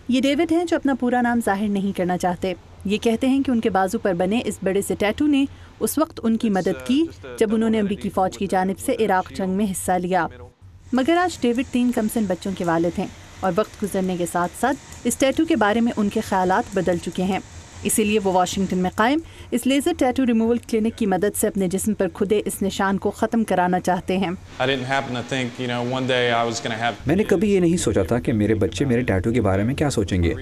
یہ ڈیوڈ ہیں جو اپنا پورا نام ظاہر نہیں کرنا چاہتے. یہ کہتے ہیں کہ ان کے بازو پر بنے اس بڑے سے ٹیٹو نے اس وقت ان کی مدد کی جب انہوں نے امریکی فوج کی جانب سے عراق جنگ میں حصہ لیا. مگر آج ڈیوڈ 3 کمسن بچوں کے والد ہیں اور وقت گزرنے کے ساتھ ساتھ اس ٹیٹو کے بارے میں ان کے خیالات بدل چکے ہیں. اسی لیے وہ واشنگٹن میں قائم اس لیزر ٹیٹو ریموول کلینک کی مدد سے اپنے جسم پر کھدے اس نشان کو ختم کرانا چاہتے ہیں. میں نے کبھی یہ نہیں سوچا تھا کہ میرے بچے میرے ٹیٹو کے بارے میں کیا سوچیں گے.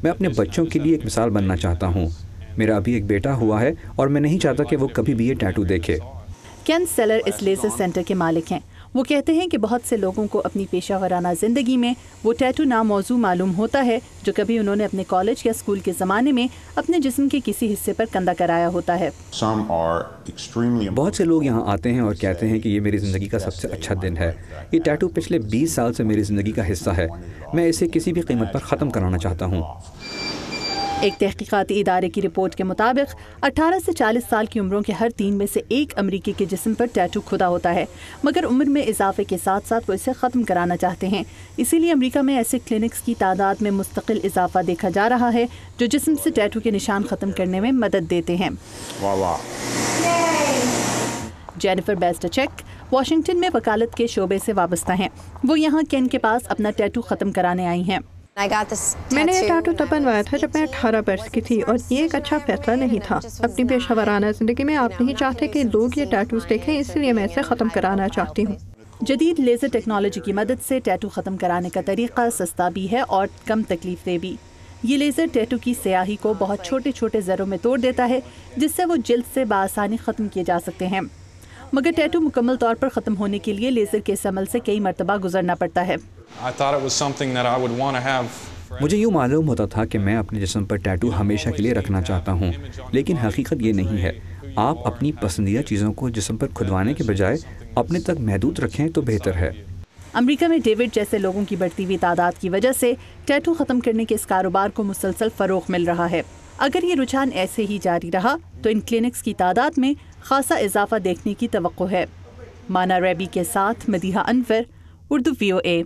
میں اپنے بچوں کے لیے ایک مثال بننا چاہتا ہوں. میرا ابھی ایک بیٹا ہوا ہے اور میں نہیں چاہتا کہ وہ کبھی بھی یہ ٹیٹو دیکھے. کین سیلر اس لیزر سینٹر کے مالک ہیں. وہ کہتے ہیں کہ بہت سے لوگوں کو اپنی پیشہ ورانہ زندگی میں وہ ٹیٹو ناموضوع معلوم ہوتا ہے جو کبھی انہوں نے اپنے کالج یا اسکول کے زمانے میں اپنے جسم کے کسی حصے پر کندہ کرایا ہوتا ہے. بہت سے لوگ یہاں آتے ہیں اور کہتے ہیں کہ یہ میری زندگی کا سب سے اچھا دن ہے. یہ ٹیٹو پچھلے 20 سال سے میری زندگی کا حصہ ہے. میں اسے کسی بھی قیمت پر ختم کرانا چاہتا ہوں. ایک تحقیقاتی ادارے کی رپورٹ کے مطابق 18 سے 40 سال کی عمروں کے ہر 3 میں سے 1 امریکی کے جسم پر ٹیٹو کھدا ہوتا ہے. مگر عمر میں اضافے کے ساتھ ساتھ وہ اسے ختم کرانا چاہتے ہیں. اسی لیے امریکہ میں ایسے کلینکس کی تعداد میں مستقل اضافہ دیکھا جا رہا ہے جو جسم سے ٹیٹو کے نشان ختم کرنے میں مدد دیتے ہیں. جینیفر بیسٹچیک واشنگٹن میں وکالت کے شعبے سے وابستہ ہیں. وہ یہاں کین کے پاس اپنا ٹیٹو ختم کرانے آئی ہیں. میں نے یہ ٹیٹو تب بنوایا تھا جب میں 18 برس کی تھی اور یہ ایک اچھا فیصلہ نہیں تھا. اپنی پیشہ ورانہ زندگی میں آپ نہیں چاہتے کہ لوگ یہ ٹیٹوز دیکھیں, اس لیے میں اسے ختم کرانا چاہتی ہوں. جدید لیزر ٹیکنالوجی کی مدد سے ٹیٹو ختم کرانے کا طریقہ سستا بھی ہے اور کم تکلیف دہ بھی. یہ لیزر ٹیٹو کی سیاہی کو بہت چھوٹے چھوٹے ذروں میں توڑ دیتا ہے جس سے وہ جلد سے بآسانی ختم کیے جا سکتے ہیں. مگر ٹیٹو مکمل طور پر ختم ہونے کے لیے لیزر کے اس عمل سے کئی مرتبہ گزرنا پڑتا ہے. مجھے یوں معلوم ہوتا تھا کہ میں اپنے جسم پر ٹیٹو ہمیشہ کے لیے رکھنا چاہتا ہوں, لیکن حقیقت یہ نہیں ہے. آپ اپنی پسندیدہ چیزوں کو جسم پر کھدوانے کے بجائے اپنے تک محدود رکھیں تو بہتر ہے. امریکہ میں ڈیوڈ جیسے لوگوں کی بڑھتی ہوئی تعداد کی وجہ سے ٹیٹو ختم کرنے کے اس کاروبار کو مسلسل فروغ مل رہا ہے. اگر یہ رجحان ایسے ہی جاری رہا تو ان کلینکس کی تعداد میں خاصا اضافہ دیکھنے کی توقع ہے. مانا ریبی کے ساتھ مدیحہ انور, اردو VOA.